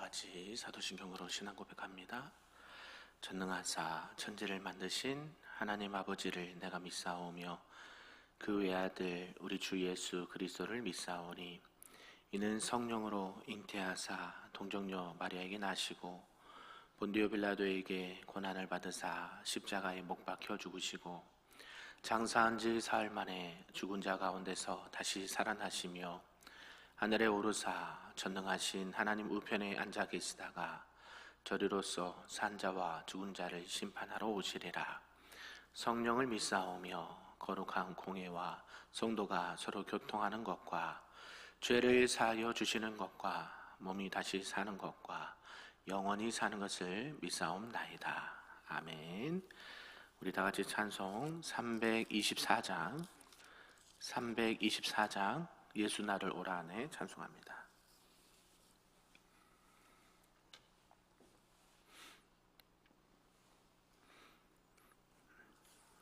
같이 사도신경으로 신앙 고백합니다. 전능하사 천지를 만드신 하나님 아버지를 내가 믿사오며 그 외아들 우리 주 예수 그리스도를 믿사오니 이는 성령으로 잉태하사 동정녀 마리아에게 나시고 본디오 빌라도에게 고난을 받으사 십자가에 못 박혀 죽으시고 장사한 지 사흘 만에 죽은 자 가운데서 다시 살아나시며 하늘에 오르사 전능하신 하나님 우편에 앉아 계시다가 저리로서 산 자와 죽은 자를 심판하러 오시리라. 성령을 믿사오며 거룩한 공회와 성도가 서로 교통하는 것과 죄를 사하여 주시는 것과 몸이 다시 사는 것과 영원히 사는 것을 믿사옵나이다. 아멘. 우리 다 같이 찬송 324장 예수 나를 오라 안에 찬송합니다.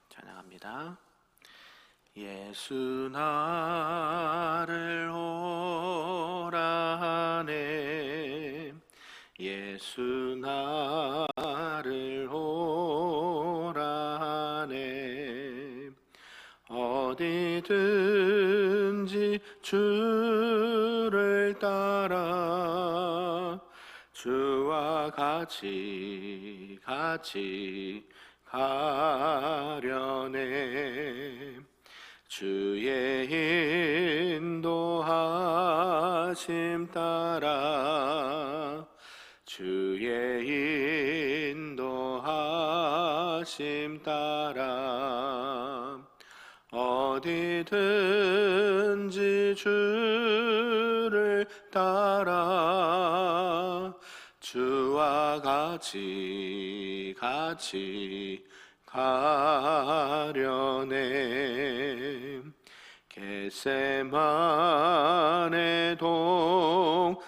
찬양합니다. 예수 나를 오라 하네 예수 나를 오라 하네 어디든지 주를 따라 주와 같이 가려네 주의 인도하심 따라 주의 인도하심 따라 어디든지 주를 따라 주와 같이 가려네 겟세마네 동산까지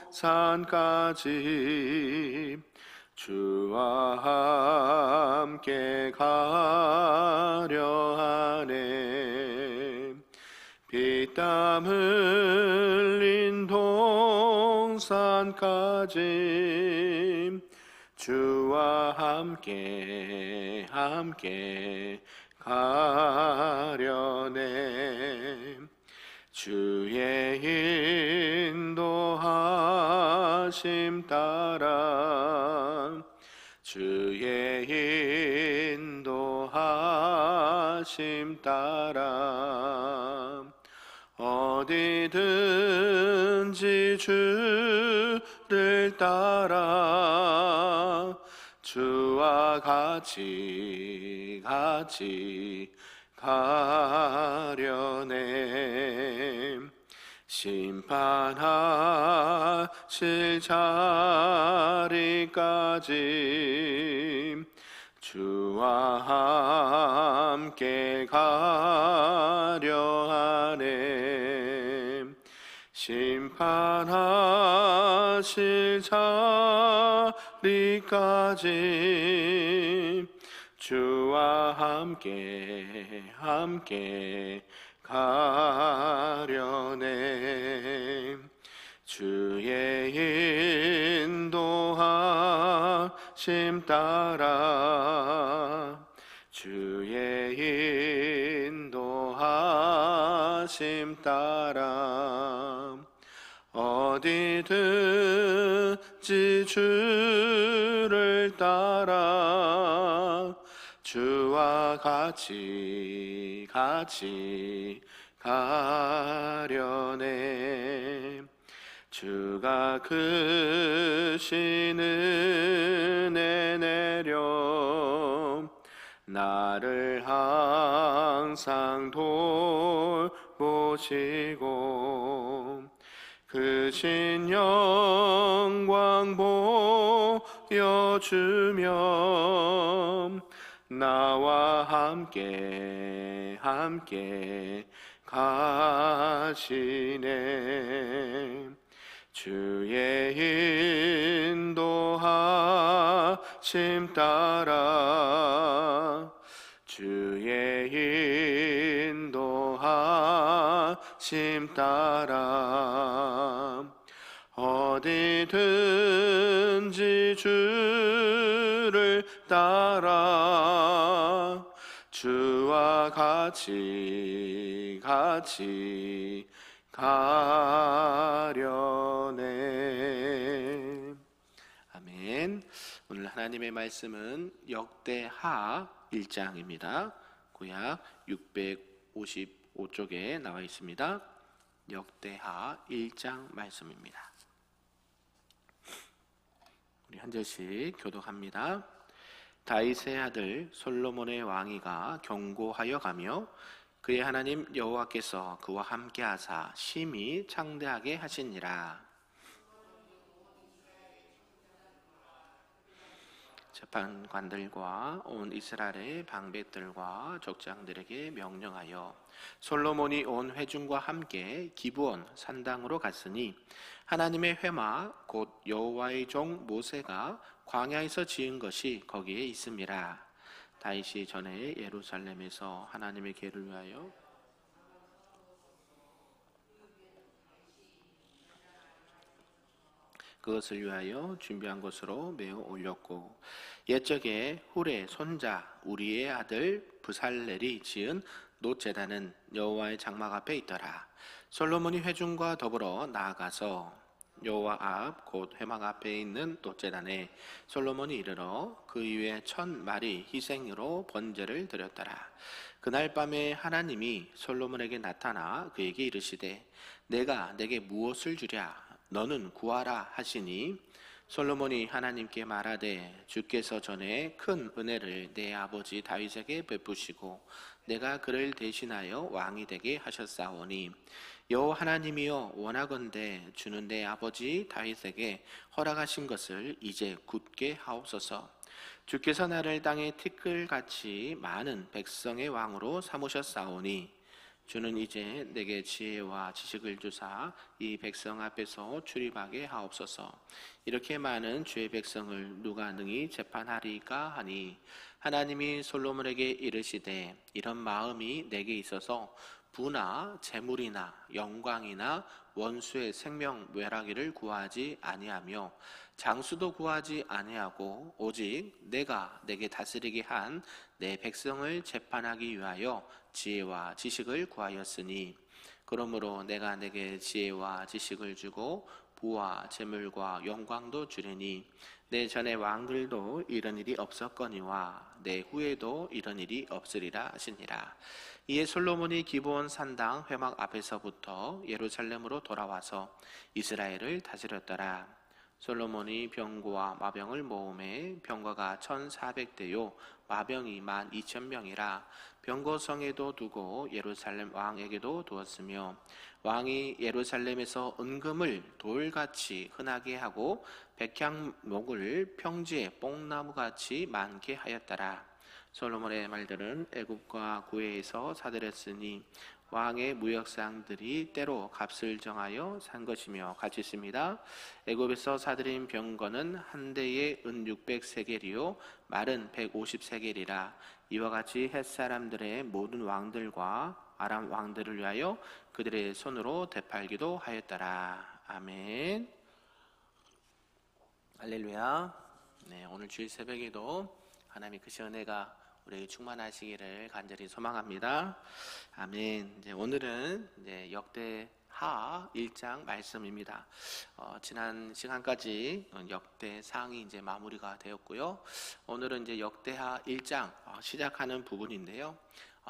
주와 함께 가려 하네 피땀 흘린 동산까지 주와 함께 가려네 주의 인도하심 따라 주의 인도하심 따라 어디든지 주를 따라 주와 같이 가려네 심판하실 자리까지 주와 함께 가려 하네 심판하실 자리까지 주와 함께 가려네 주의 인도하심 따라 주의 인도하심 따라 어디든지 주를 따라 주와 같이 가려네 주가 크신 은혜 내려 나를 항상 돌보시고 크신 영광 보여주며 나와 함께 가시네 주의 인도하심 따라 주의 인도하심 따라 어디든지 어디든지 주를 따라 주와 같이 가려네. 아멘. 오늘 하나님의 말씀은 역대하 1장입니다. 구약 655쪽에 나와 있습니다. 역대하 1장 말씀입니다. 우리 한 절씩 교독합니다. 다윗의 아들 솔로몬의 왕위가 견고하여 가며 그의 하나님 여호와께서 그와 함께 하사 심히 창대하게 하시니라. 재판관들과 온 이스라엘의 방백들과 족장들에게 명령하여 솔로몬이 온 회중과 함께 기브온 산당으로 갔으니 하나님의 회막 곧 여호와의 종 모세가 광야에서 지은 것이 거기에 있음이라. 다윗이 전에 예루살렘에서 하나님의 궤를 위하여 그것을 위하여 준비한 것으로 매어 올렸고 옛적에 훌의 손자 우리의 아들 브살렐이 지은 놋제단은 여호와의 장막 앞에 있더라. 솔로몬이 회중과 더불어 나아가서 여호와 앞 곧 회막 앞에 있는 놋제단에 솔로몬이 이르러 그 위에 1000마리 희생으로 번제를 드렸더라. 그날 밤에 하나님이 솔로몬에게 나타나 그에게 이르시되 내가 내게 무엇을 주랴 너는 구하라 하시니 솔로몬이 하나님께 말하되 주께서 전에 큰 은혜를 내 아버지 다윗에게 베푸시고 내가 그를 대신하여 왕이 되게 하셨사오니 여호와 하나님이여 원하건대 주는 내 아버지 다윗에게 허락하신 것을 이제 굳게 하옵소서. 주께서 나를 땅의 티끌같이 많은 백성의 왕으로 삼으셨사오니 주는 이제 내게 지혜와 지식을 주사 이 백성 앞에서 출입하게 하옵소서. 이렇게 많은 주의 백성을 누가 능히 재판하리까 하니 하나님이 솔로몬에게 이르시되 이런 마음이 내게 있어서 부나 재물이나 영광이나 원수의 생명 멸하기를 구하지 아니하며 장수도 구하지 아니하고 오직 내가 내게 다스리게 한 내 백성을 재판하기 위하여 지혜와 지식을 구하였으니 그러므로 내가 내게 지혜와 지식을 주고 부와 재물과 영광도 주리니 내 전에 왕들도 이런 일이 없었거니와 내 후에도 이런 일이 없으리라 하시니라. 이에 솔로몬이 기브온 산당 회막 앞에서부터 예루살렘으로 돌아와서 이스라엘을 다스렸더라. 솔로몬이 병거와 마병을 모음해 병거가 1400대요 마병이 12,000명이라 병거성에도 두고 예루살렘 왕에게도 두었으며 왕이 예루살렘에서 은금을 돌같이 흔하게 하고 백향목을 평지에 뽕나무같이 많게 하였더라. 솔로몬의 말들은 애굽과 구해에서 사들였으니 왕의 무역상들이 때로 값을 정하여 산 것이며 같이 있습니다. 애굽에서 사들인 병거는 한 대에 은 600세겔이요 말은 150세겔이라. 이와 같이 햇사람들의 모든 왕들과 아람 왕들을 위하여 그들의 손으로 되팔기도 하였더라. 아멘. 할렐루야. 네, 오늘 주일 새벽에도 하나님의 크신 은혜가 우리에게 충만하시기를 간절히 소망합니다. 아멘. 오늘은 역대하 1장 말씀입니다. 지난 시간까지 역대상이 이제 마무리가 되었고요. 오늘은 역대하 1장 시작하는 부분인데요.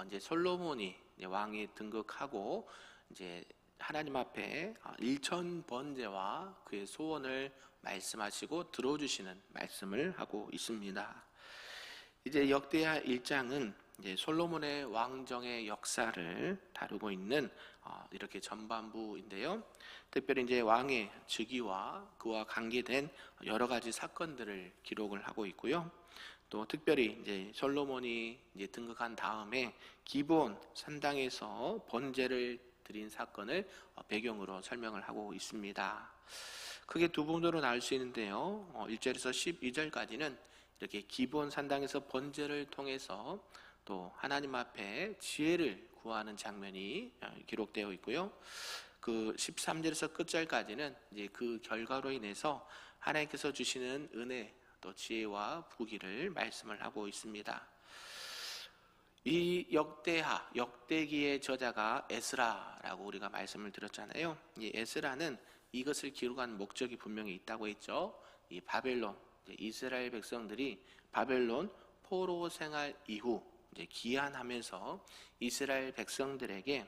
이제 솔로몬이 왕이 등극하고 이제 하나님 앞에 일천 번제와 그의 소원을 말씀하시고 들어주시는 말씀을 하고 있습니다. 이제 역대하 1장은 이제 솔로몬의 왕정의 역사를 다루고 있는 이렇게 전반부인데요. 특별히 이제 왕의 즉위와 그와 관계된 여러 가지 사건들을 기록을 하고 있고요. 또 특별히 이제 솔로몬이 이제 등극한 다음에 기브온 산당에서 번제를 드린 사건을 배경으로 설명을 하고 있습니다. 크게 두 부분으로 나눌 수 있는데요. 1절에서 12절까지는 이렇게 기브온 산당에서 번제를 통해서 또 하나님 앞에 지혜를 구하는 장면이 기록되어 있고요. 그 13절에서 끝절까지는 이제 그 결과로 인해서 하나님께서 주시는 은혜 또 지혜와 부귀를 말씀을 하고 있습니다. 이 역대기의 저자가 에스라라고 우리가 말씀을 드렸잖아요. 이 에스라는 이것을 기록한 목적이 분명히 있다고 했죠. 이 바벨론, 이스라엘 백성들이 바벨론 포로 생활 이후 이제 귀환하면서 이스라엘 백성들에게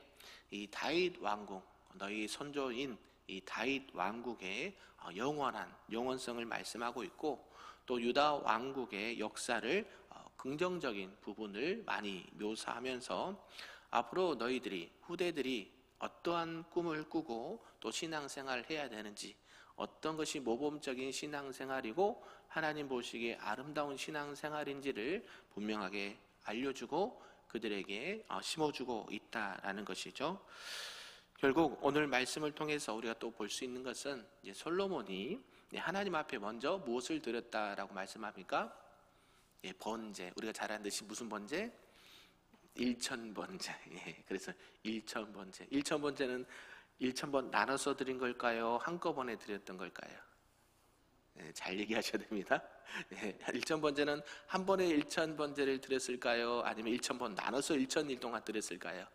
이 다윗 왕국, 너희 선조인 이 다윗 왕국의 영원한 영원성을 말씀하고 있고, 또 유다 왕국의 역사를 긍정적인 부분을 많이 묘사하면서 앞으로 너희들이 후대들이 어떠한 꿈을 꾸고 또 신앙생활을 해야 되는지, 어떤 것이 모범적인 신앙생활이고 하나님 보시기에 아름다운 신앙생활인지를 분명하게 알려주고 그들에게 심어주고 있다라는 것이죠. 결국 오늘 말씀을 통해서 우리가 또 볼 수 있는 것은 이제 솔로몬이 하나님 앞에 먼저 무엇을 드렸다라고 말씀합니까? 번제. 우리가 잘 아는 듯이 무슨 번제? 일천번제. 그래서 일천번제. 일천번제는 1,000번 나눠서 드린 걸까요? 한꺼번에 드렸던 걸까요? 잘 얘기하셔야 됩니다. 1,000번제는 한 번에 1,000번제를 드렸을까요? 아니면 1,000번 나눠서 1,000일 동안 드렸을까요?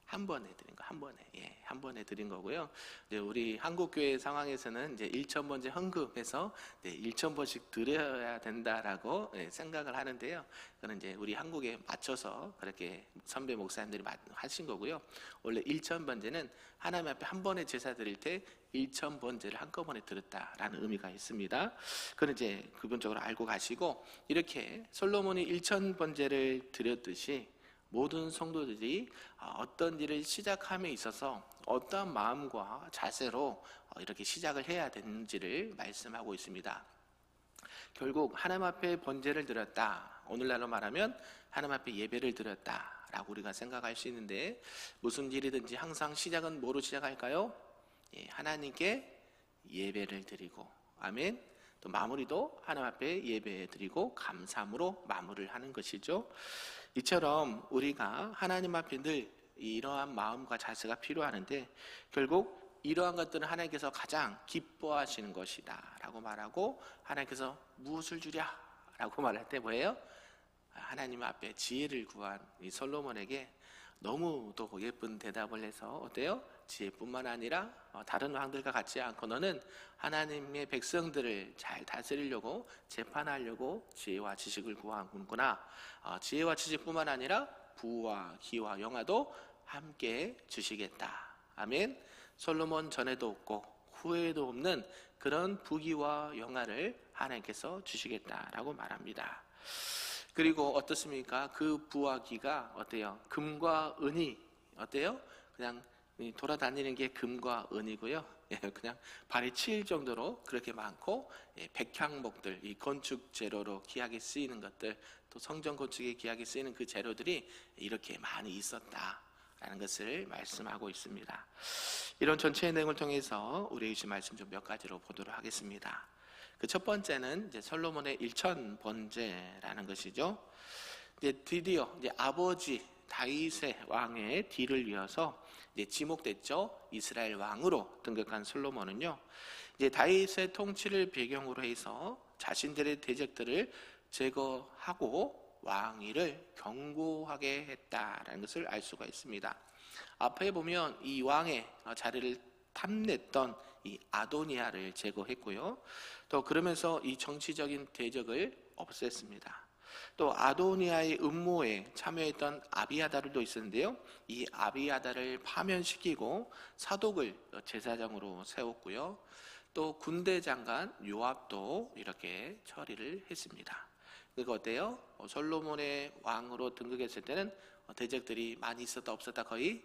한 번에 드린 거, 한 번에 드린 거고요. 이제 우리 한국교회 상황에서는 이제 1,000번째 헌금해서 1,000번씩 드려야 된다라고 생각을 하는데요. 그는 이제 우리 한국에 맞춰서 그렇게 선배 목사님들이 하신 거고요. 원래 1,000번째는 하나님 앞에 한 번에 제사 드릴 때 1,000번째를 한꺼번에 드렸다라는 의미가 있습니다. 그건 이제 기본적으로 알고 가시고, 이렇게 솔로몬이 1,000번째를 드렸듯이 모든 성도들이 어떤 일을 시작함에 있어서 어떠한 마음과 자세로 이렇게 시작을 해야 되는지를 말씀하고 있습니다. 결국 하나님 앞에 번제를 드렸다, 오늘날로 말하면 하나님 앞에 예배를 드렸다라고 우리가 생각할 수 있는데, 무슨 일이든지 항상 시작은 뭐로 시작할까요? 하나님께 예배를 드리고, 아멘. 또 마무리도 하나님 앞에 예배 드리고 감사함으로 마무리를 하는 것이죠. 이처럼 우리가 하나님 앞에 늘 이러한 마음과 자세가 필요하는데, 결국 이러한 것들은 하나님께서 가장 기뻐하시는 것이다 라고 말하고, 하나님께서 무엇을 주랴 라고 말할 때 뭐예요? 하나님 앞에 지혜를 구한 이 솔로몬에게 너무도 예쁜 대답을 해서 어때요? 지혜뿐만 아니라 다른 왕들과 같지 않고 너는 하나님의 백성들을 잘 다스리려고 재판하려고 지혜와 지식을 구하는구나. 지혜와 지식뿐만 아니라 부와 기와 영화도 함께 주시겠다. 아멘. 솔로몬 전에도 없고 후에도 없는 그런 부귀와 영화를 하나님께서 주시겠다라고 말합니다. 그리고 어떻습니까? 그 부와 기가 어때요? 금과 은이 어때요? 그냥 돌아다니는 게 금과 은이고요. 그냥 발에 치일 정도로 그렇게 많고, 백향목들, 이 건축 재료로 귀하게 쓰이는 것들, 또 성전 건축에 귀하게 쓰이는 그 재료들이 이렇게 많이 있었다라는 것을 말씀하고 있습니다. 이런 전체의 내용을 통해서 우리의 주신 말씀 좀 몇 가지로 보도록 하겠습니다. 그 첫 번째는 이제 솔로몬의 1,000번제라는 것이죠. 이제 드디어 이제 아버지 다윗의 왕의 뒤를 이어서 이제 지목됐죠. 이스라엘 왕으로 등극한 솔로몬은요, 이제 다윗의 통치를 배경으로 해서 자신들의 대적들을 제거하고 왕위를 견고하게 했다라는 것을 알 수가 있습니다. 앞에 보면 이 왕의 자리를 탐냈던 이 아도니아를 제거했고요. 또 그러면서 이 정치적인 대적을 없앴습니다. 또 아도니아의 음모에 참여했던 아비아달도 있었는데요, 이 아비아달을 파면시키고 사독을 제사장으로 세웠고요. 또 군대 장관 요압도 이렇게 처리를 했습니다. 그거 어때요? 솔로몬의 왕으로 등극했을 때는 대적들이 많이 있었다 없었다? 거의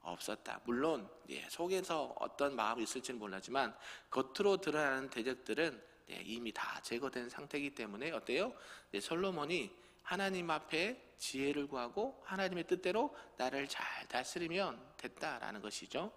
없었다. 물론 속에서 어떤 마음이 있을지는 몰랐지만 겉으로 드러나는 대적들은 이미 다 제거된 상태이기 때문에 어때요? 솔로몬이 하나님 앞에 지혜를 구하고 하나님의 뜻대로 나를 잘 다스리면 됐다라는 것이죠.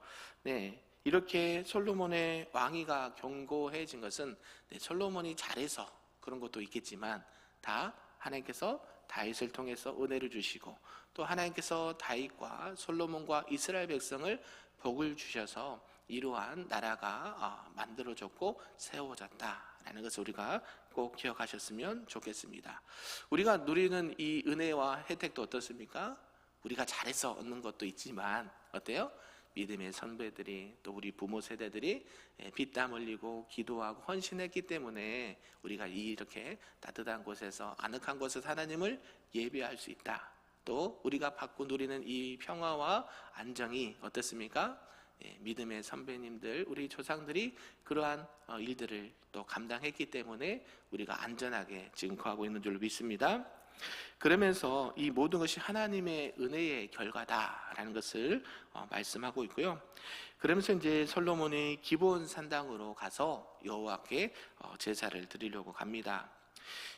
이렇게 솔로몬의 왕위가 견고해진 것은 솔로몬이 잘해서 그런 것도 있겠지만, 다 하나님께서 다윗을 통해서 은혜를 주시고, 또 하나님께서 다윗과 솔로몬과 이스라엘 백성을 복을 주셔서 이러한 나라가 만들어졌고 세워졌다라는 것을 우리가 꼭 기억하셨으면 좋겠습니다. 우리가 누리는 이 은혜와 혜택도 어떻습니까? 우리가 잘해서 얻는 것도 있지만 어때요? 믿음의 선배들이 또 우리 부모 세대들이 피땀 흘리고 기도하고 헌신했기 때문에 우리가 이렇게 따뜻한 곳에서 아늑한 곳에서 하나님을 예배할 수 있다. 또 우리가 받고 누리는 이 평화와 안정이 어떻습니까? 믿음의 선배님들, 우리 조상들이 그러한 일들을 또 감당했기 때문에 우리가 안전하게 지금 거하고 있는 줄로 믿습니다. 그러면서 이 모든 것이 하나님의 은혜의 결과다라는 것을 말씀하고 있고요. 그러면서 이제 솔로몬이 기브온 산당으로 가서 여호와께 제사를 드리려고 갑니다.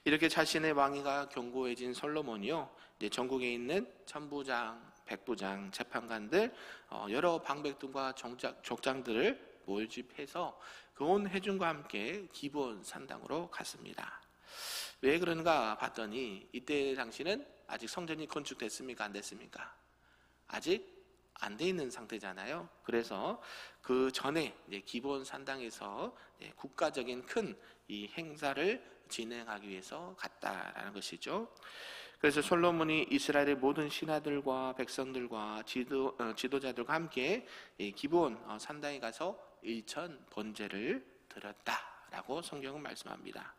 이렇게 자신의 왕위가 견고해진 솔로몬이요, 이제 전국에 있는 천부장, 백부장, 재판관들, 여러 방백들과 족장들을 모집해서 그 온 회중과 함께 기브온 산당으로 갔습니다. 왜 그런가 봤더니 이때 당시는 아직 성전이 건축됐습니까? 안 됐습니까? 아직 안 돼 있는 상태잖아요. 그래서 그 전에 기브온 산당에서 국가적인 큰 이 행사를 진행하기 위해서 갔다라는 것이죠. 그래서 솔로몬이 이스라엘의 모든 신하들과 백성들과 지도자들과 함께 기브온 산당에 가서 일천 번제를 드렸다라고 성경은 말씀합니다.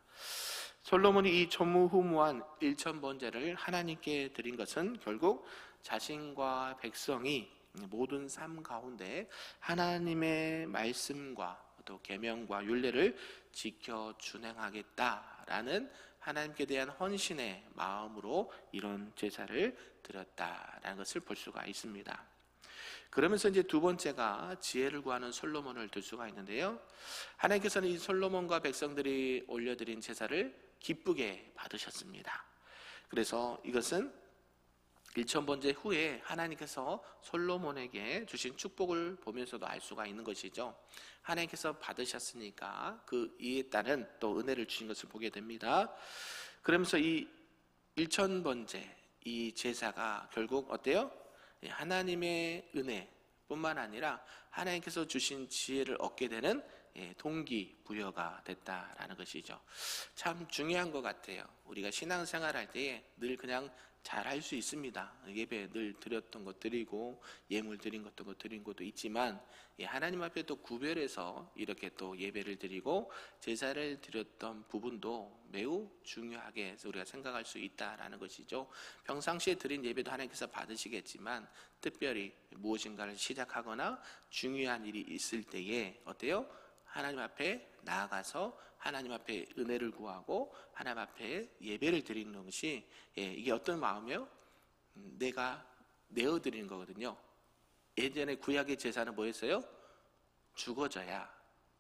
솔로몬이 이 전무후무한 일천 번제를 하나님께 드린 것은 결국 자신과 백성이 모든 삶 가운데 하나님의 말씀과 또 계명과 율례를 지켜 준행하겠다라는 하나님께 대한 헌신의 마음으로 이런 제사를 드렸다라는 것을 볼 수가 있습니다. 그러면서 이제 두 번째가 지혜를 구하는 솔로몬을 들 수가 있는데요. 하나님께서는 이 솔로몬과 백성들이 올려드린 제사를 기쁘게 받으셨습니다. 그래서 이것은 일천번제 후에 하나님께서 솔로몬에게 주신 축복을 보면서도 알 수가 있는 것이죠. 하나님께서 받으셨으니까 그 이에 따른 또 은혜를 주신 것을 보게 됩니다. 그러면서 이 일천번제, 이 제사가 결국 어때요? 하나님의 은혜뿐만 아니라 하나님께서 주신 지혜를 얻게 되는 동기부여가 됐다라는 것이죠. 참 중요한 것 같아요. 우리가 신앙생활할 때에 늘 그냥 잘할 수 있습니다. 예배 늘 드렸던 것 드리고 예물 드린 것도 드린 것도 있지만 하나님 앞에 또 구별해서 이렇게 또 예배를 드리고 제사를 드렸던 부분도 매우 중요하게 우리가 생각할 수 있다라는 것이죠. 평상시에 드린 예배도 하나님께서 받으시겠지만 특별히 무엇인가를 시작하거나 중요한 일이 있을 때에 어때요? 하나님 앞에 나아가서 하나님 앞에 은혜를 구하고 하나님 앞에 예배를 드리는 것이 이게 어떤 마음이에요? 내가 내어드리는 거거든요. 예전에 구약의 제사는 뭐였어요? 죽어져야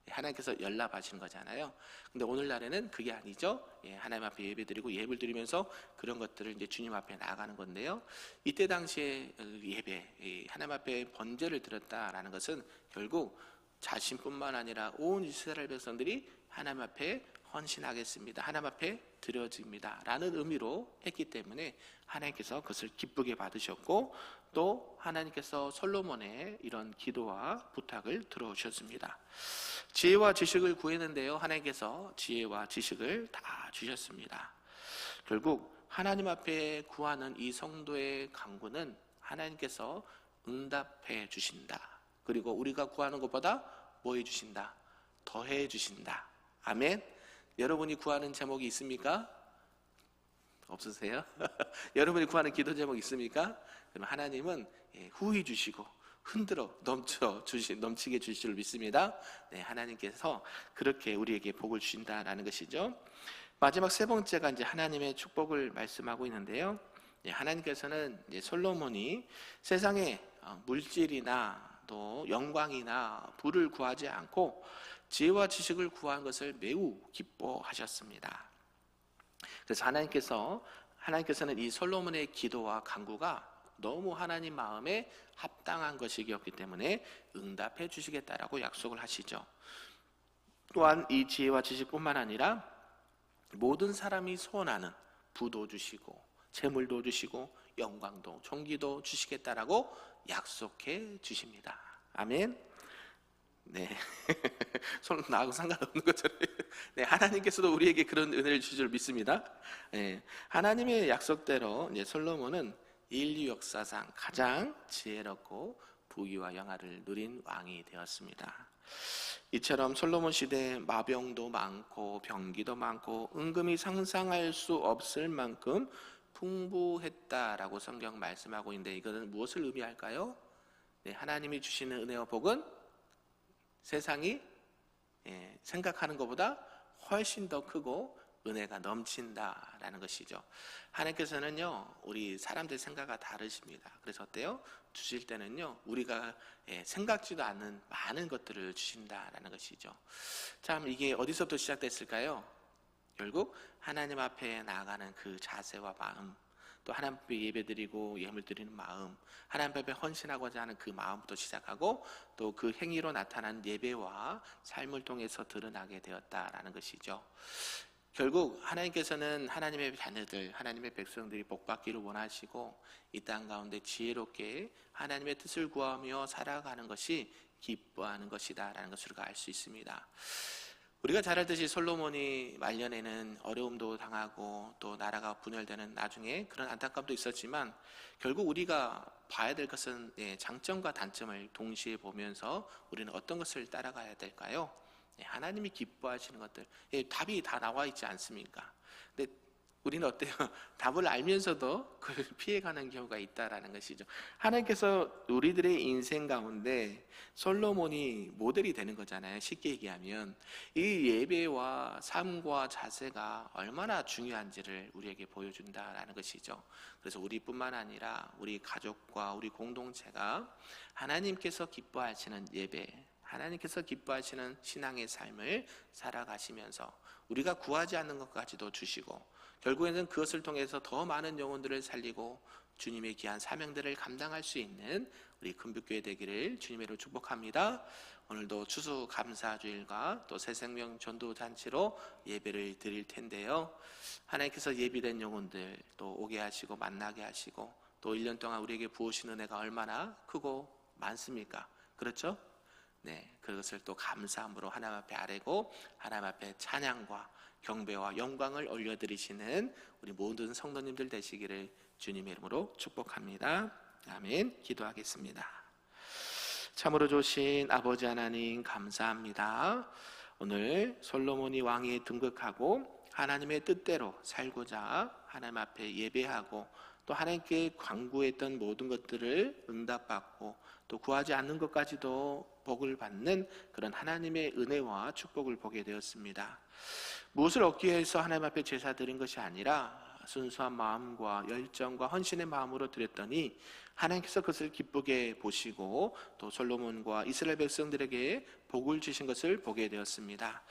하나님께서 연락하시는 거잖아요. 근데 오늘날에는 그게 아니죠. 하나님 앞에 예배 드리고 예배를 드리면서 그런 것들을 이제 주님 앞에 나아가는 건데요. 이때 당시에 예배, 하나님 앞에 번제를 드렸다라는 것은 결국 자신뿐만 아니라 온 이스라엘 백성들이 하나님 앞에 헌신하겠습니다, 하나님 앞에 드려집니다 라는 의미로 했기 때문에 하나님께서 그것을 기쁘게 받으셨고 또 하나님께서 솔로몬의 이런 기도와 부탁을 들어주셨습니다. 지혜와 지식을 구했는데요, 하나님께서 지혜와 지식을 다 주셨습니다. 결국 하나님 앞에 구하는 이 성도의 간구는 하나님께서 응답해 주신다. 그리고 우리가 구하는 것보다 뭐 해주신다? 더해 주신다. 아멘. 여러분이 구하는 제목이 있습니까? 없으세요? 여러분이 구하는 기도 제목 있습니까? 그럼 하나님은 후히 주시고 흔들어 넘치게 주실 줄 믿습니다. 하나님께서 그렇게 우리에게 복을 주신다라는 것이죠. 마지막 세 번째가 이제 하나님의 축복을 말씀하고 있는데요. 하나님께서는 이제 솔로몬이 세상에 물질이나 또 영광이나 부를 구하지 않고 지혜와 지식을 구한 것을 매우 기뻐하셨습니다. 그래서 하나님께서는 이 솔로몬의 기도와 간구가 너무 하나님 마음에 합당한 것이었기 때문에 응답해 주시겠다라고 약속을 하시죠. 또한 이 지혜와 지식뿐만 아니라 모든 사람이 소원하는 부도 주시고 재물도 주시고 영광도 존귀도 주시겠다라고 약속해 주십니다. 아멘. 네. 손 나하고 상관없는 것처럼. 네, 하나님께서도 우리에게 그런 은혜를 주실 줄 믿습니다. 네, 하나님의 약속대로 이제 솔로몬은 인류 역사상 가장 지혜롭고 부귀와 영화를 누린 왕이 되었습니다. 이처럼 솔로몬 시대에 마병도 많고 병기도 많고 은금이 상상할 수 없을 만큼 풍부했다라고 성경 말씀하고 있는데, 이것은 무엇을 의미할까요? 네, 하나님이 주시는 은혜와 복은 세상이 생각하는 것보다 훨씬 더 크고 은혜가 넘친다라는 것이죠. 하나님께서는요, 우리 사람들 생각과 다르십니다. 그래서 어때요? 주실 때는요, 우리가 생각지도 않는 많은 것들을 주신다라는 것이죠. 참, 이게 어디서부터 시작됐을까요? 결국 하나님 앞에 나아가는 그 자세와 마음, 또 하나님 앞에 예배드리고 예물 드리는 마음, 하나님 앞에 헌신하고자 하는 그 마음부터 시작하고, 또 그 행위로 나타난 예배와 삶을 통해서 드러나게 되었다라는 것이죠. 결국 하나님께서는 하나님의 자녀들, 하나님의 백성들이 복받기를 원하시고, 이 땅 가운데 지혜롭게 하나님의 뜻을 구하며 살아가는 것이 기뻐하는 것이다라는 것을 우리가 알 수 있습니다. 우리가 잘 알듯이 솔로몬이 말년에는 어려움도 당하고 또 나라가 분열되는 나중에 그런 안타까움도 있었지만, 결국 우리가 봐야 될 것은 장점과 단점을 동시에 보면서 우리는 어떤 것을 따라가야 될까요? 하나님이 기뻐하시는 것들, 답이 다 나와 있지 않습니까? 근데 우리는 어때요? 답을 알면서도 그걸 피해가는 경우가 있다라는 것이죠. 하나님께서 우리들의 인생 가운데 솔로몬이 모델이 되는 거잖아요. 쉽게 얘기하면 이 예배와 삶과 자세가 얼마나 중요한지를 우리에게 보여준다라는 것이죠. 그래서 우리뿐만 아니라 우리 가족과 우리 공동체가 하나님께서 기뻐하시는 예배, 하나님께서 기뻐하시는 신앙의 삶을 살아가시면서 우리가 구하지 않는 것까지도 주시고, 결국에는 그것을 통해서 더 많은 영혼들을 살리고 주님의 귀한 사명들을 감당할 수 있는 우리 금빛교회 되기를 주님으로 축복합니다. 오늘도 추수감사주일과 또 새생명 전도잔치로 예배를 드릴 텐데요, 하나님께서 예비된 영혼들 또 오게 하시고 만나게 하시고, 또 1년 동안 우리에게 부으신 은혜가 얼마나 크고 많습니까? 그렇죠? 네, 그것을 또 감사함으로 하나님 앞에 아뢰고 하나님 앞에 찬양과 경배와 영광을 올려드리시는 우리 모든 성도님들 되시기를 주님의 이름으로 축복합니다. 아멘. 기도하겠습니다. 참으로 좋으신 아버지 하나님, 감사합니다. 오늘 솔로몬이 왕위에 등극하고 하나님의 뜻대로 살고자 하나님 앞에 예배하고, 또 하나님께 간구했던 모든 것들을 응답받고 또 구하지 않는 것까지도 복을 받는 그런 하나님의 은혜와 축복을 보게 되었습니다. 무엇을 얻기 위해서 하나님 앞에 제사 드린 것이 아니라 순수한 마음과 열정과 헌신의 마음으로 드렸더니 하나님께서 그것을 기쁘게 보시고 또 솔로몬과 이스라엘 백성들에게 복을 주신 것을 보게 되었습니다.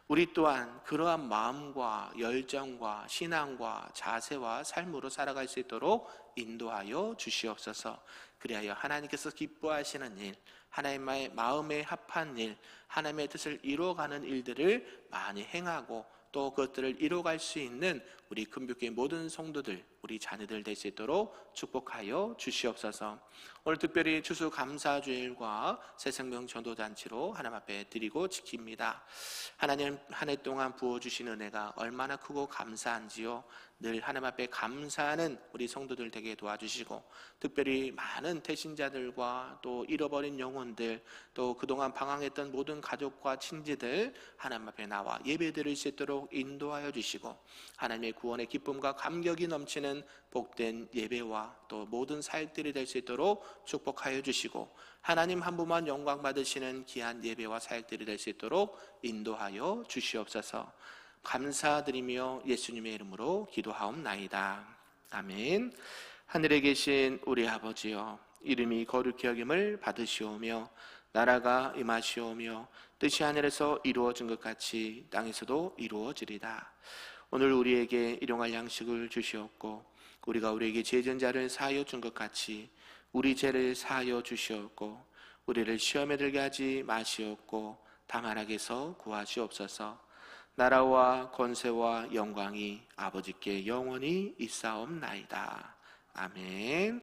우리 또한 그러한 마음과 열정과 신앙과 자세와 삶으로 살아갈 수 있도록 인도하여 주시옵소서. 그리하여 하나님께서 기뻐하시는 일, 하나님의 마음에 합한 일, 하나님의 뜻을 이루어가는 일들을 많이 행하고 또 그것들을 이루어갈 수 있는 우리 금빛교회 모든 성도들, 우리 자녀들 될 수 있도록 축복하여 주시옵소서. 오늘 특별히 추수감사주일과 새생명 전도잔치로 하나님 앞에 드리고 지킵니다. 하나님, 한 해 동안 부어주신 은혜가 얼마나 크고 감사한지요, 늘 하나님 앞에 감사하는 우리 성도들 되게 도와주시고, 특별히 많은 태신자들과 또 잃어버린 영혼들, 또 그동안 방황했던 모든 가족과 친지들 하나님 앞에 나와 예배드릴 수 있도록 인도하여 주시고, 하나님의 구원의 기쁨과 감격이 넘치는 복된 예배와 또 모든 사역들이 될 수 있도록 축복하여 주시고, 하나님 한 분만 영광 받으시는 귀한 예배와 사역들이 될 수 있도록 인도하여 주시옵소서. 감사드리며 예수님의 이름으로 기도하옵나이다. 아멘. 하늘에 계신 우리 아버지여, 이름이 거룩히 여김을 받으시오며 나라가 임하시오며 뜻이 하늘에서 이루어진 것 같이 땅에서도 이루어지리다. 오늘 우리에게 일용할 양식을 주시옵고, 우리가 우리에게 죄진 자를 사하여 준 것 같이 우리 죄를 사하여 주시옵고, 우리를 시험에 들게 하지 마시옵고 다만 악에서 구하시옵소서. 나라와 권세와 영광이 아버지께 영원히 있사옵나이다. 아멘.